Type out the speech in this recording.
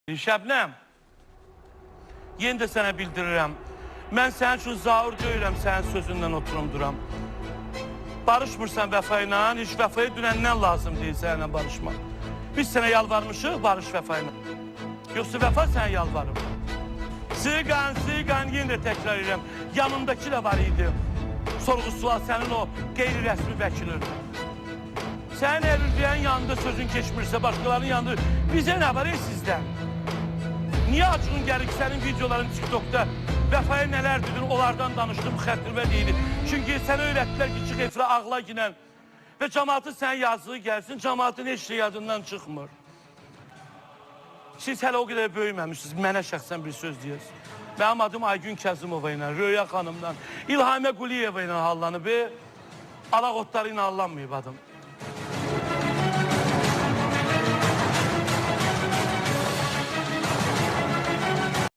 Şəbnəm, yenə də sənə bildirirəm. Mən sənin üçün zaur deyirəm, sənin sözündən oturum duram. Barışmırsan Vəfa ilə, heç Vəfaya dünəndən lazım deyil səninlə barışmaq. Biz sənə yalvarmışıq, barış Vəfa ilə. Yoxsa Vəfa sənə yalvarır. Sığan, yenə də təkrar edirəm. Yanındakı da var idi. Sorğu-sual sənin o qeyri-rəsmi vəkilin. Sənin evliliyin yanında sözün keçmirsə, başqalarının yanında bizə nə var sizdən? Niyə açığın gəlir ki, sənin videoların TikTok'da Vəfaya nələr dedin, onlardan danışdım, xətrimə deyildi. Çünki sənə öyrətdilər ki, çıx efirə ağla ginən və cəmaatın sənə yazdığı gəlsin, cəmaatın heç şey yadından çıxmır. Siz hələ o qədər böyüməmişsiniz, mənə şəxsən bir söz deyirsiniz. Mənim adım Aygün Kəzimova ilə, Röya xanımdan, İlhamə Quliyeva ilə hallanıb, alaq otları ilə hallanmayıb adım.